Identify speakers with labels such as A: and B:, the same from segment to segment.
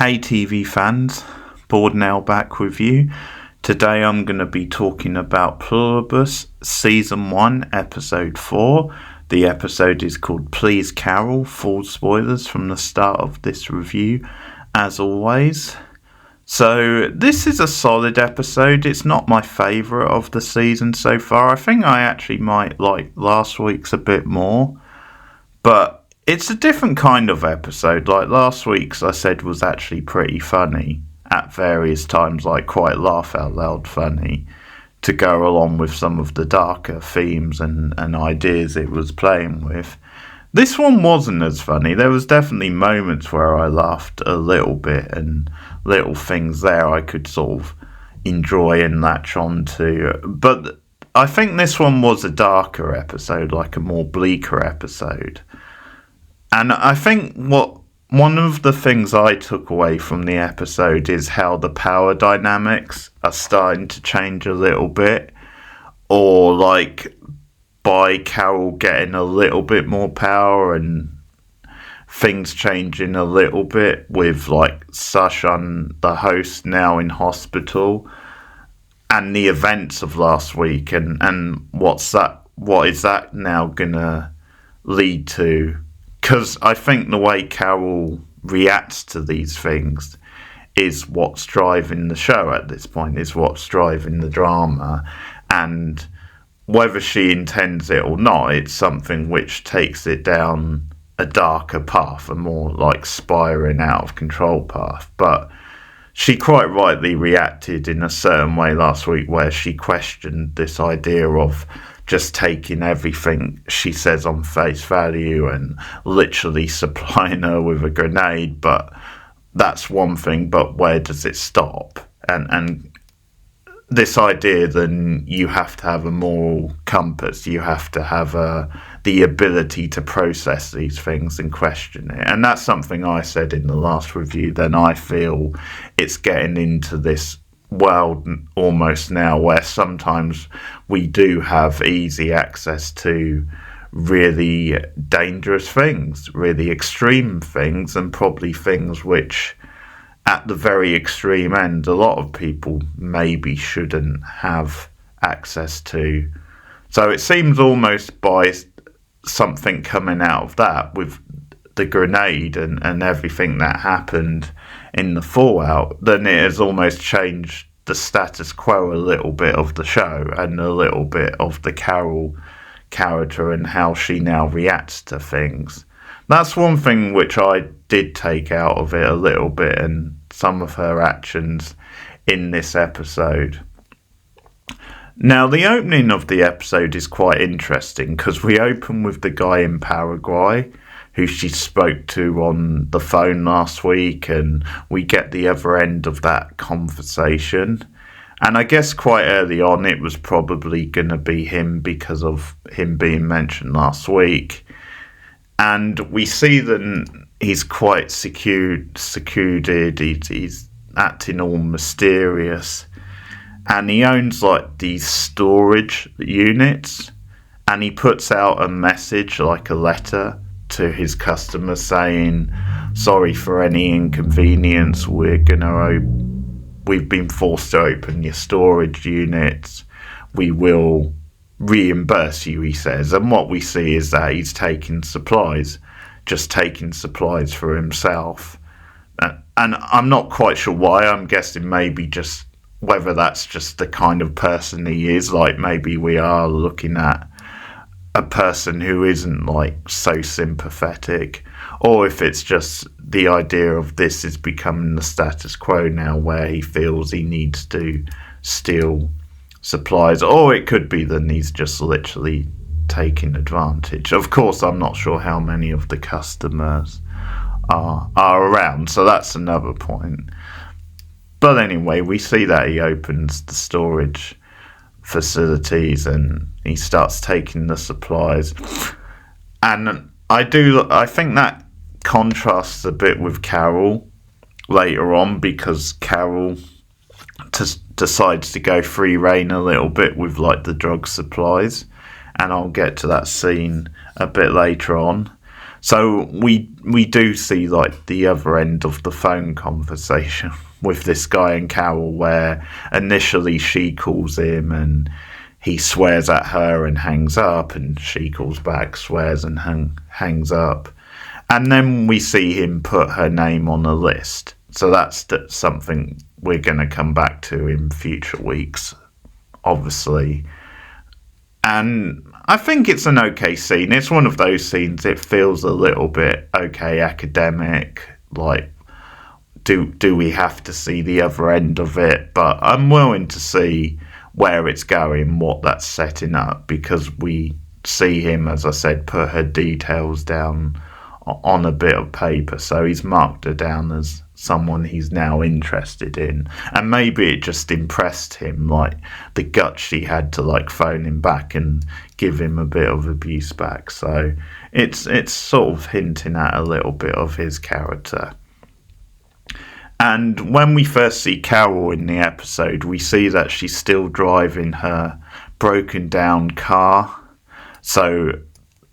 A: Hey TV fans, Board Now back with you. Today I'm going to be talking about Pluribus Season 1, Episode 4. The episode is called Please Carol, full spoilers from the start of this review, as always. So this is a solid episode. It's not my favourite of the season so far. I think I actually might like last week's a bit more, but it's a different kind of episode. Like last week's, I said, was actually pretty funny at various times, like quite laugh out loud funny, to go along with some of the darker themes and ideas it was playing with. This one wasn't as funny. There was definitely moments where I laughed a little bit and little things there I could sort of enjoy and latch on to. But I think this one was a darker episode, like a more bleaker episode. And I think one of the things I took away from the episode is how the power dynamics are starting to change a little bit, or like by Carol getting a little bit more power and things changing a little bit with like Sashan, the host, now in hospital, and the events of last week and what is that now gonna lead to? Because I think the way Carol reacts to these things is what's driving the show at this point, is what's driving the drama. And whether she intends it or not, it's something which takes it down a darker path, a more like spiraling out of control path. But she quite rightly reacted in a certain way last week where she questioned this idea of just taking everything she says on face value and literally supplying her with a grenade. But that's one thing, but where does it stop? And this idea then you have to have a moral compass, you have to have the ability to process these things and question it. And that's something I said in the last review. Then I feel it's getting into this world almost now where sometimes we do have easy access to really dangerous things, really extreme things, and probably things which at the very extreme end a lot of people maybe shouldn't have access to. So it seems almost by something coming out of that with the grenade and everything that happened in the fallout, then it has almost changed the status quo a little bit of the show and a little bit of the Carol character and how she now reacts to things. That's one thing which I did take out of it a little bit, and some of her actions in this episode. Now, the opening of the episode is quite interesting because we open with the guy in Paraguay who she spoke to on the phone last week, and we get the other end of that conversation. And I guess quite early on it was probably going to be him because of him being mentioned last week. And we see that he's quite secluded, he's acting all mysterious. And he owns like these storage units, and he puts out a message, like a letter, to his customers saying, sorry for any inconvenience, we've been forced to open your storage units, we will reimburse you, he says. And what we see is that he's taking supplies for himself, and I'm not quite sure why. I'm guessing maybe just whether that's just the kind of person he is, like maybe we are looking at a person who isn't like so sympathetic, or if it's just the idea of this is becoming the status quo now where he feels he needs to steal supplies, or it could be that he's just literally taking advantage. Of course, I'm not sure how many of the customers are around, so that's another point. But anyway, we see that he opens the storage facilities and he starts taking the supplies, and I think that contrasts a bit with Carol later on, because Carol decides to go free rein a little bit with like the drug supplies, and I'll get to that scene a bit later on. So we do see like the other end of the phone conversation with this guy and Carol, where initially she calls him and he swears at her and hangs up, and she calls back, swears and hangs up. And then we see him put her name on a list. So that's something we're going to come back to in future weeks, obviously. And I think it's an okay scene. It's one of those scenes, it feels a little bit okay academic, like do we have to see the other end of it? But I'm willing to see where it's going, what that's setting up, because we see him, as I said, put her details down on a bit of paper. So he's marked her down as someone he's now interested in, and maybe it just impressed him, like the guts she had to like phone him back and give him a bit of abuse back. So it's sort of hinting at a little bit of his character. And when we first see Carol in the episode, we see that she's still driving her broken down car. So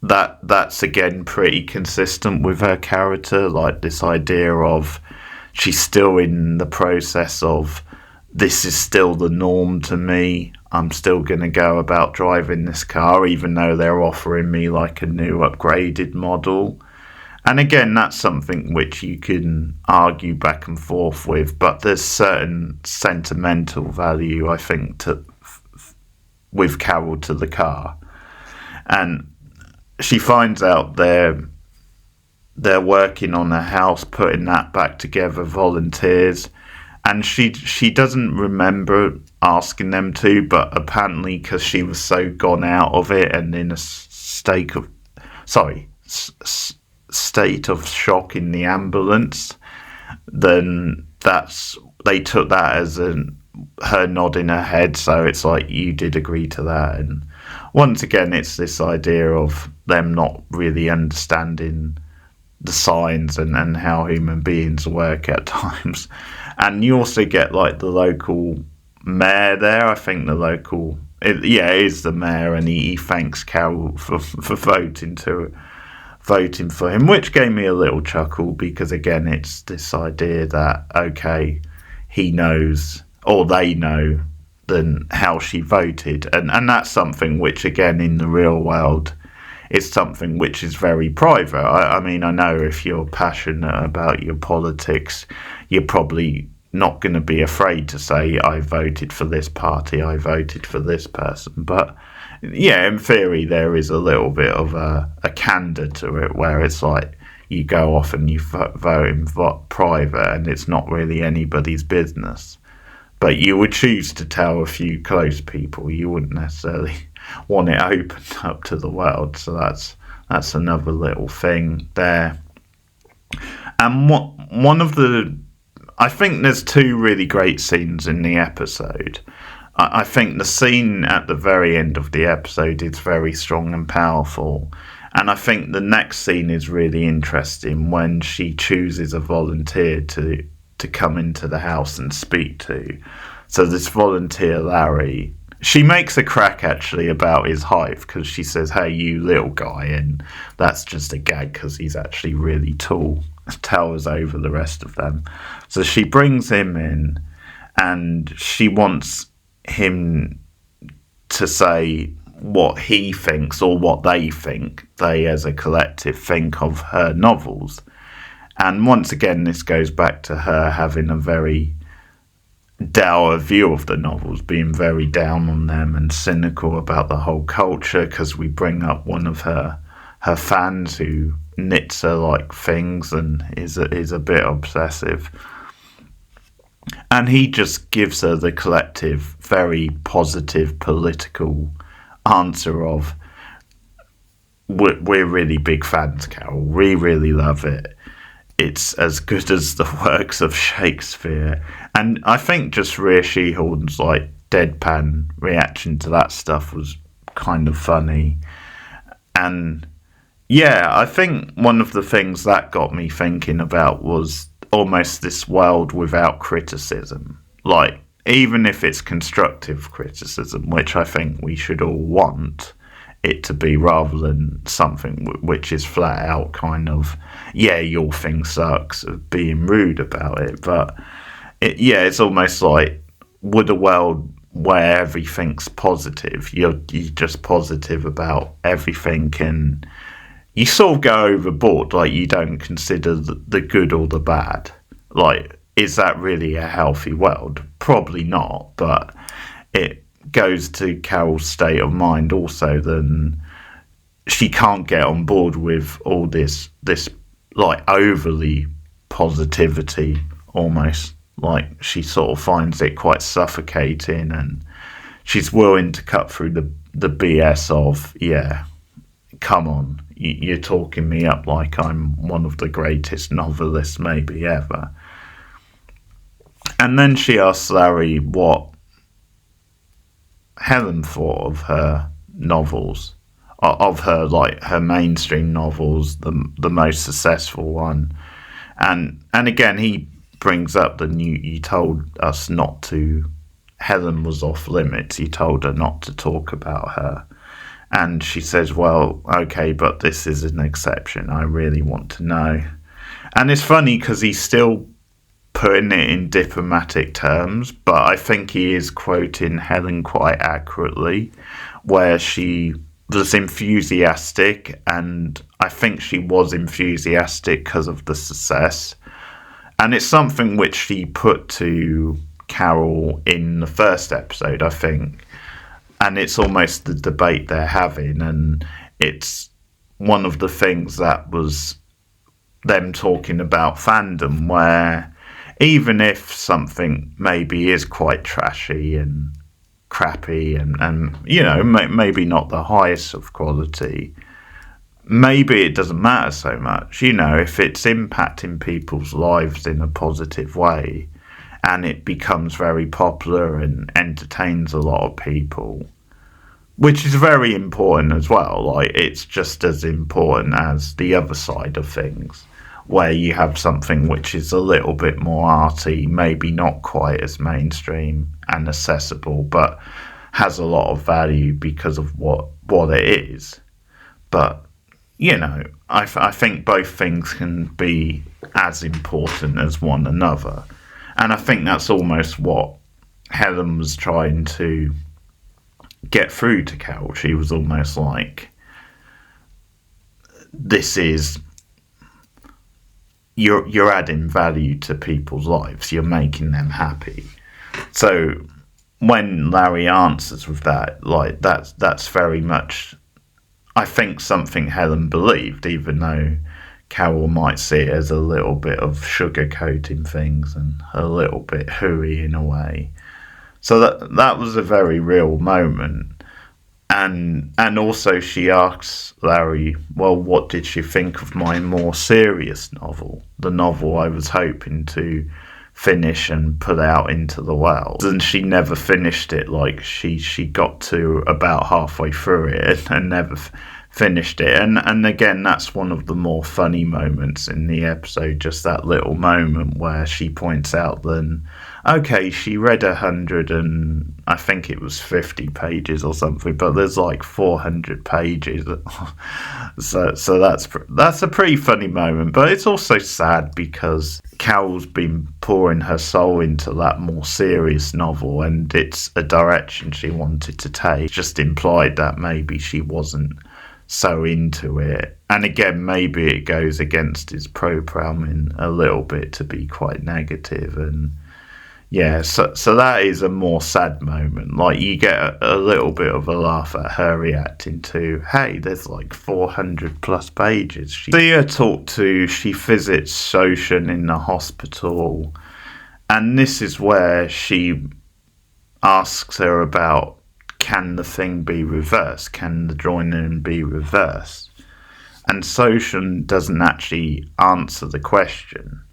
A: that's again pretty consistent with her character, like this idea of she's still in the process of, this is still the norm to me. I'm still going to go about driving this car, even though they're offering me like a new upgraded model. And again, that's something which you can argue back and forth with, but there's certain sentimental value, I think, with Carol to the car. And she finds out they're working on a house, putting that back together, volunteers, and she doesn't remember asking them to, but apparently because she was so gone out of it and in a state of shock in the ambulance, then they took that as her nodding her head. So it's like, you did agree to that. And once again, it's this idea of them not really understanding the signs and how human beings work at times. And you also get like the local mayor there. I think it is the mayor, and he thanks Carol for voting for him, which gave me a little chuckle, because again, it's this idea that, okay, he knows, or they know, then how she voted, and that's something which, again, in the real world, is something which is very private. I mean, I know if you're passionate about your politics, you're probably not going to be afraid to say, I voted for this party, I voted for this person. But yeah, in theory, there is a little bit of a candor to it, where it's like you go off and you vote in private, and it's not really anybody's business. But you would choose to tell a few close people. You wouldn't necessarily want it opened up to the world. So that's another little thing there. And I think there's two really great scenes in the episode. I think the scene at the very end of the episode is very strong and powerful. And I think the next scene is really interesting, when she chooses a volunteer to come into the house and speak to. So this volunteer, Larry, she makes a crack actually about his height, because she says, hey, you little guy, and that's just a gag because he's actually really tall, towers over the rest of them. So she brings him in, and she wants him to say what he thinks, or what they as a collective think of her novels. And once again, this goes back to her having a very dour view of the novels, being very down on them and cynical about the whole culture, because we bring up one of her fans who knits her like things and is a bit obsessive. And he just gives her the collective, very positive political answer of, we're really big fans, Carol. We really love it. It's as good as the works of Shakespeare. And I think just Rhea Sheehorn's like deadpan reaction to that stuff was kind of funny. And yeah, I think one of the things that got me thinking about was almost this world without criticism. Like, even if it's constructive criticism, which I think we should all want, it to be, rather than something which is flat out kind of, yeah, your thing sucks, of being rude about it. But it's almost like, would a world where everything's positive, you're just positive about everything, and you sort of go overboard, like you don't consider the good or the bad. Like, is that really a healthy world? Probably not, but it goes to Carol's state of mind also. Then she can't get on board with all this like overly positivity, almost like she sort of finds it quite suffocating, and she's willing to cut through the BS of, yeah, come on, you're talking me up like I'm one of the greatest novelists maybe ever. And then she asks Larry what Helen thought of her novels, of her, like, her mainstream novels, the most successful one. And again, he brings up that you told us not to, Helen was off limits, you told her not to talk about her. And she says, well, okay, but this is an exception, I really want to know. And it's funny because he's still putting it in diplomatic terms, but I think he is quoting Helen quite accurately, where she was enthusiastic, and I think she was enthusiastic because of the success. And it's something which she put to Carol in the first episode, I think. And it's almost the debate they're having, and it's one of the things that was them talking about fandom, where even if something maybe is quite trashy and crappy and you know, maybe not the highest of quality, maybe it doesn't matter so much. You know, if it's impacting people's lives in a positive way and it becomes very popular and entertains a lot of people, which is very important as well. Like, it's just as important as the other side of things, where you have something which is a little bit more arty, maybe not quite as mainstream and accessible, but has a lot of value because of what it is. But, you know, I think both things can be as important as one another. And I think that's almost what Helen was trying to get through to Carol. She was almost like, this is, you're adding value to people's lives, you're making them happy. So when Larry answers with that, like, that's very much, I think, something Helen believed, even though Carol might see it as a little bit of sugarcoating things and a little bit hooey in a way. So that was a very real moment. And also she asks Larry, well, what did she think of my more serious novel, the novel I was hoping to finish and put out into the world? And she never finished it. Like, she got to about halfway through it and never finished it. And again, that's one of the more funny moments in the episode, just that little moment where she points out then, okay, she read 100 and I think it was 50 pages or something, but there's like 400 pages. so that's a pretty funny moment, but it's also sad because Carol's been pouring her soul into that more serious novel, and it's a direction she wanted to take. It's just implied that maybe she wasn't so into it. And again, maybe it goes against his programming a little bit to be quite negative. And yeah, so that is a more sad moment. Like, you get a little bit of a laugh at her reacting to, hey, there's like 400 plus pages. She visits Soshin in the hospital, and this is where she asks her about, can the thing be reversed? Can the joining be reversed? And Soshin doesn't actually answer the question.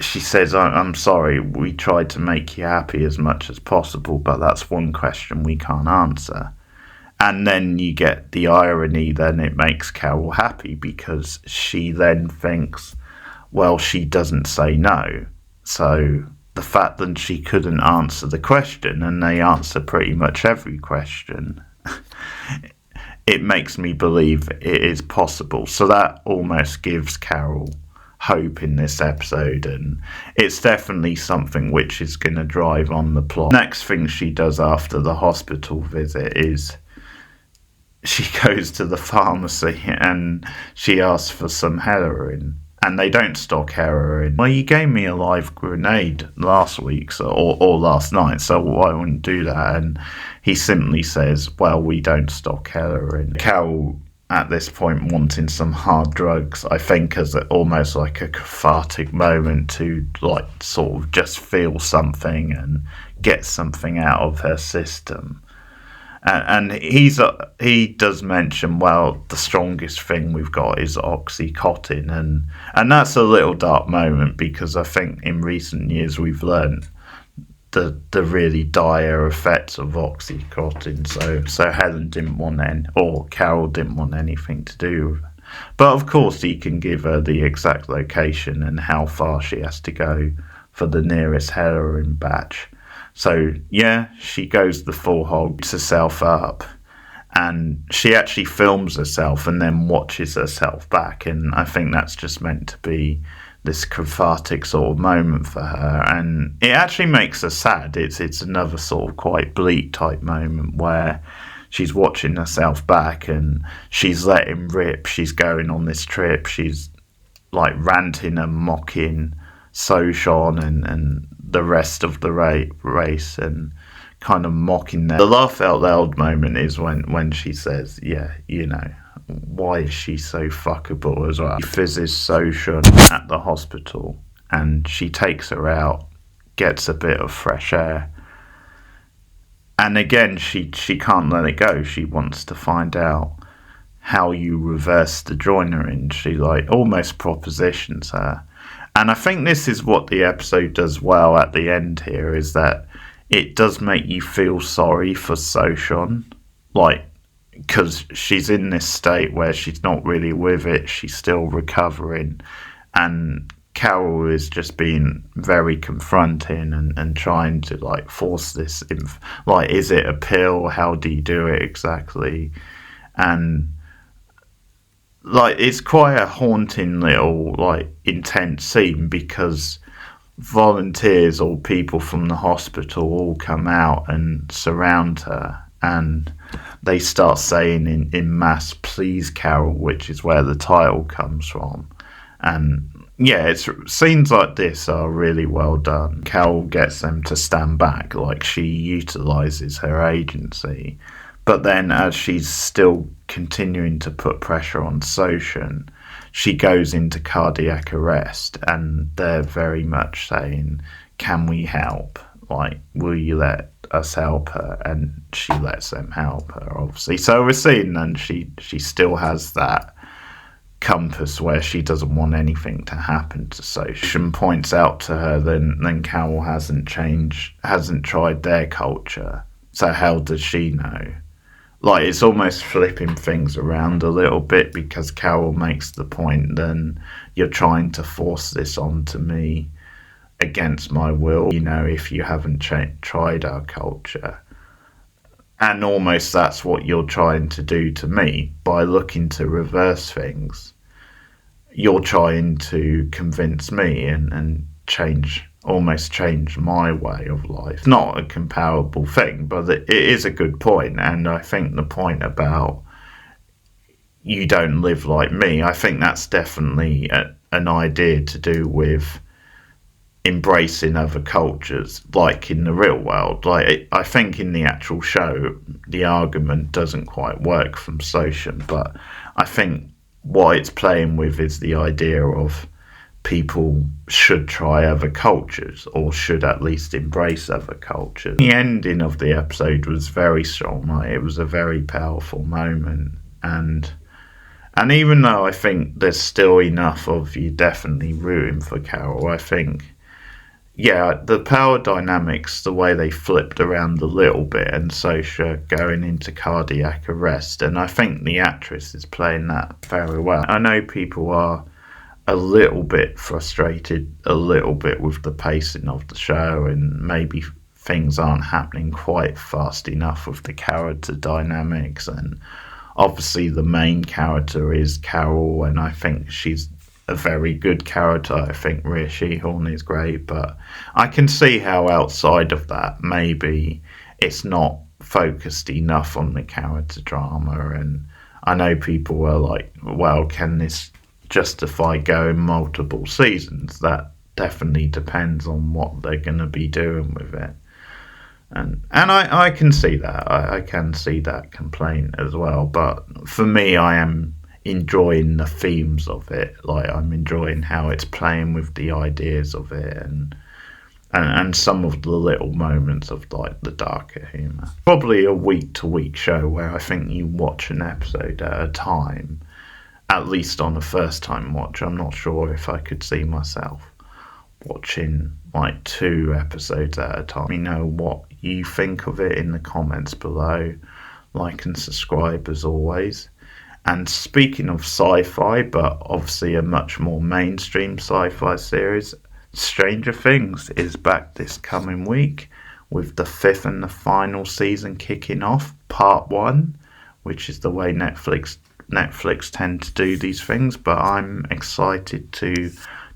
A: She says, I'm sorry, we tried to make you happy as much as possible, but that's one question we can't answer. And then you get the irony, then it makes Carol happy because she then thinks, well, she doesn't say no. So the fact that she couldn't answer the question, and they answer pretty much every question, it makes me believe it is possible. So that almost gives Carol hope in this episode, and it's definitely something which is going to drive on the plot. Next thing she does after the hospital visit is she goes to the pharmacy and she asks for some heroin, and they don't stock heroin. Well, you gave me a live grenade last week, or last night, so I wouldn't do that. And he simply says, well, we don't stock heroin. Carol, at this point, wanting some hard drugs, I think, as almost like a cathartic moment to like sort of just feel something and get something out of her system. And he does mention, well, the strongest thing we've got is Oxycontin, and that's a little dark moment, because I think in recent years we've learned the really dire effects of Oxycontin. So Helen didn't want or Carol didn't want anything to do with it. But of course he can give her the exact location and how far she has to go for the nearest heroin batch. So, yeah, she goes the full hog, puts herself up, and she actually films herself and then watches herself back. And I think that's just meant to be this cathartic sort of moment for her. And it actually makes her sad. It's another sort of quite bleak type moment where she's watching herself back and she's letting rip. She's going on this trip. She's like ranting and mocking Sochon and the rest of the race, and kind of mocking them. The laugh out loud moment is when she says, yeah, you know, why is she so fuckable as well? She fizzes Sochon at the hospital and she takes her out, gets a bit of fresh air, and again she can't let it go. She wants to find out how you reverse the joinery. She like almost propositions her. And I think this is what the episode does well at the end here, is that it does make you feel sorry for Sochon, like, because she's in this state where she's not really with it, she's still recovering, and Carol is just being very confronting and trying to like force this, like, is it a pill? How do you do it exactly? And like, it's quite a haunting little, like, intense scene, because volunteers or people from the hospital all come out and surround her, and they start saying in mass, please Carol, which is where the title comes from. And yeah, it's scenes like this are really well done. Carol gets them to stand back, like she utilises her agency. But then, as she's still continuing to put pressure on Sochon, she goes into cardiac arrest, and they're very much saying, can we help? Like, will you let us help her? And she lets them help her, obviously. So we're seeing then she still has that compass where she doesn't want anything to happen to Sochon. Points out to her then Carol hasn't tried their culture. So how does she know? Like, it's almost flipping things around a little bit, because Carol makes the point, then you're trying to force this onto me against my will, you know, if you haven't tried our culture. And almost that's what you're trying to do to me by looking to reverse things. You're trying to convince me and change my way of life. Not a comparable thing, but it is a good point. And I think the point about you don't live like me, I think that's definitely an idea to do with embracing other cultures, like in the real world. Like, I think in the actual show, the argument doesn't quite work from Sochon, but I think what it's playing with is the idea of people should try other cultures, or should at least embrace other cultures. The ending of the episode was very strong. Like, it was a very powerful moment, and even though I think there's still enough of you definitely rooting for Carol, I think, yeah, the power dynamics, the way they flipped around a little bit, and Sochon going into cardiac arrest, and I think the actress is playing that very well. I know people are a little bit frustrated, a little bit with the pacing of the show, and maybe things aren't happening quite fast enough with the character dynamics, and Obviously, the main character is Carol, and I think she's a very good character. I think Rhea Sheehorn is great, but I can see how outside of that, maybe it's not focused enough on the character drama. And I know people were like, well, can this justify going multiple seasons? That definitely depends on what they're going to be doing with it. And I can see that. I can see that complaint as well. But for me, I am enjoying the themes of it. Like, I'm enjoying how it's playing with the ideas of it, and some of the little moments of like the darker humour. Probably a week to week show where I think you watch an episode at a time, at least on a first time watch. I'm not sure if I could see myself watching like 2 episodes at a time. Let me know what you think of it in the comments below. Like and subscribe as always. And speaking of sci-fi, but obviously a much more mainstream sci-fi series, Stranger Things is back this coming week with the 5th and the final season kicking off, part 1, which is the way Netflix tend to do these things. But I'm excited to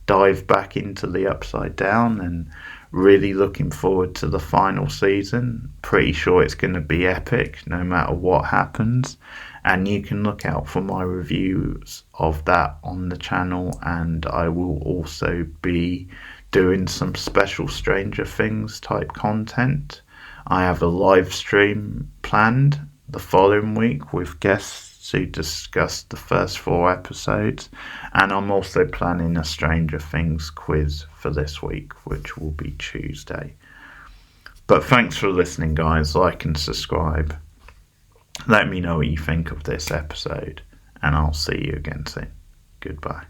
A: dive back into the Upside Down and really looking forward to the final season. Pretty sure it's going to be epic no matter what happens. And you can look out for my reviews of that on the channel, and I will also be doing some special Stranger Things type content. I have a live stream planned the following week with guests to discuss the first 4 episodes, and I'm also planning a Stranger Things quiz for this week, which will be Tuesday. But thanks for listening, guys. Like and subscribe. Let me know what you think of this episode, and I'll see you again soon. Goodbye.